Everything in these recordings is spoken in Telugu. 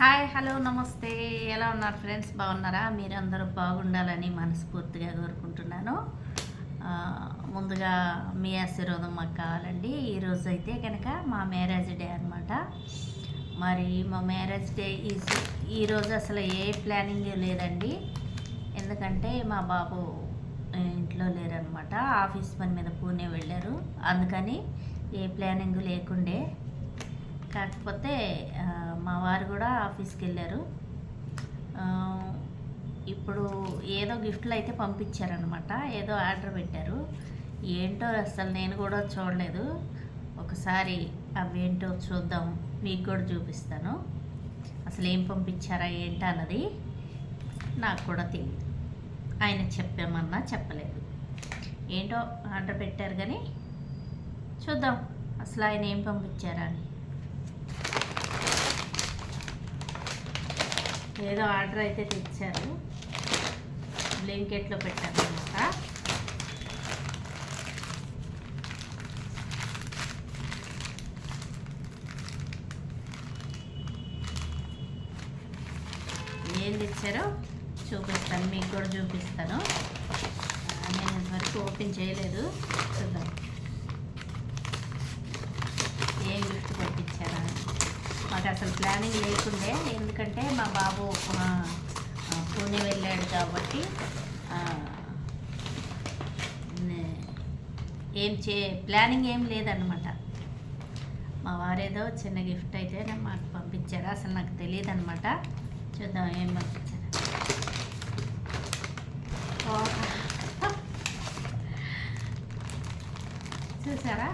హాయ్ హలో నమస్తే. ఎలా ఉన్నారు ఫ్రెండ్స్? బాగున్నారా? మీరందరూ బాగుండాలని మనస్ఫూర్తిగా కోరుకుంటున్నాను. ముందుగా మీ ఆశీర్వాదం మాకు కావాలండి. ఈరోజు అయితే కనుక మా మ్యారేజ్ డే అనమాట. మరి మా మ్యారేజ్ డే ఈరోజు అసలు ఏ ప్లానింగ్ లేదండి. ఎందుకంటే మా బాబు ఇంట్లో లేరనమాట. ఆఫీస్ పని మీద పూణే వెళ్ళారు. అందుకని ఏ ప్లానింగ్ లేకుండే. కాకపోతే మా వారు కూడా ఆఫీస్కి వెళ్ళారు. ఇప్పుడు ఏదో గిఫ్ట్లు అయితే పంపించారనమాట. ఏదో ఆర్డర్ పెట్టారు. ఏంటో అసలు నేను కూడా చూడలేదు. ఒకసారి అవేంటో చూద్దాం, మీకు కూడా చూపిస్తాను. అసలు ఏం పంపించారా ఏంటో అన్నది నాకు కూడా తెలియదు. ఆయన చెప్పామన్నా చెప్పలేదు. ఏంటో ఆర్డర్ పెట్టారు కానీ చూద్దాం అసలు ఆయన ఏం పంపించారా అని. ఏదో ఆర్డర్ అయితే తెచ్చారు. బ్లింకెట్లో పెట్టారు అనమాట. ఏం తెచ్చారో చూపిస్తాను, మీకు కూడా చూపిస్తాను. నేను ఇంతవరకు ఓపెన్ చేయలేదు. చూద్దాం ఏం గిఫ్ట్ పంపించారా. మాకు అసలు ప్లానింగ్ లేకుండే. ఎందుకంటే మా బాబు పూణే వెళ్ళాడు కాబట్టి ప్లానింగ్ ఏం లేదన్నమాట. మా వారేదో చిన్న గిఫ్ట్ అయితే మాకు పంపించారు. అసలు నాకు తెలియదు అనమాట. చూద్దాం ఏం పంపించారు. చూసారా?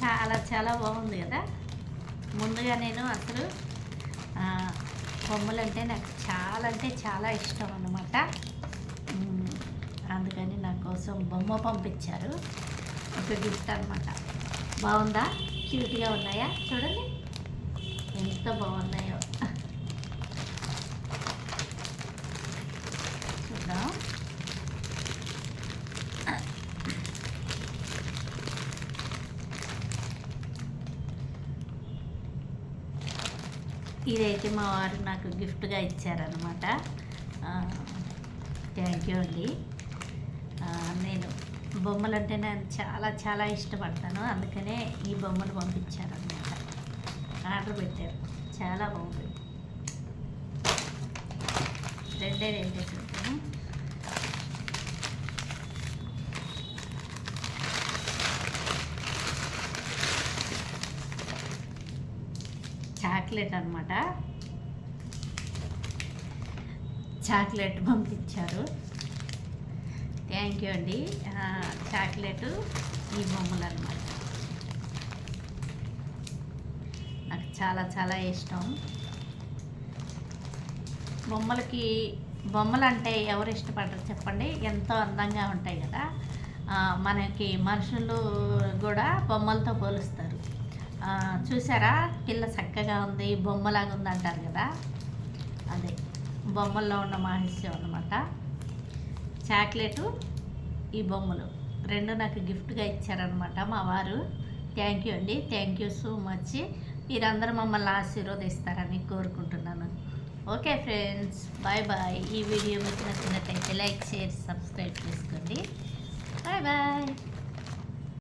చాలా చాలా బాగుంది కదా. ముందుగా నేను అసలు బొమ్మలు అంటే నాకు చాలా అంటే చాలా ఇష్టం అన్నమాట. అందుకని నా కోసం బొమ్మ పంపించారు. ఒక గిఫ్ట్ అనమాట. బాగుందా? క్యూట్గా ఉన్నాయా? చూడండి ఎంత బాగున్నాయో. చూద్దాం. ఇదైతే మా వారు నాకు గిఫ్ట్గా ఇచ్చారనమాట. థ్యాంక్ యూ అండి. నేను బొమ్మలు అంటే నేను చాలా చాలా ఇష్టపడతాను. అందుకనే ఈ బొమ్మలు పంపించారనమాట. ఆర్డర్ పెట్టారు. చాలా బాగుంది. రెండే చూద్దాము. చాక్లెట్ అనమాట. చాక్లెట్ పంపించారు. థ్యాంక్ యూ అండి. చాక్లెట్, ఈ బొమ్మలు అనమాట. నాకు చాలా చాలా ఇష్టం. బొమ్మలు అంటే ఎవరు ఇష్టపడరు చెప్పండి? ఎంతో అందంగా ఉంటాయి కదా. మనకి మనుషులు కూడా బొమ్మలతో పోలుస్తారు. చూసారా? పిల్ల చక్కగా ఉంది, బొమ్మలాగా ఉంది అంటారు కదా. అదే బొమ్మల్లో ఉన్న మహస్యం అన్నమాట. చాక్లెటు, ఈ బొమ్మలు రెండు నాకు గిఫ్ట్గా ఇచ్చారనమాట మా వారు. థ్యాంక్ యూ అండి. Thank you so much. మీరందరూ మమ్మల్ని ఆశీర్వదిస్తారని కోరుకుంటున్నాను. Okay friends, bye bye. ఈ వీడియో మీకు నచ్చినట్లయితే లైక్, షేర్, సబ్స్క్రైబ్ చేసుకోండి. Bye bye.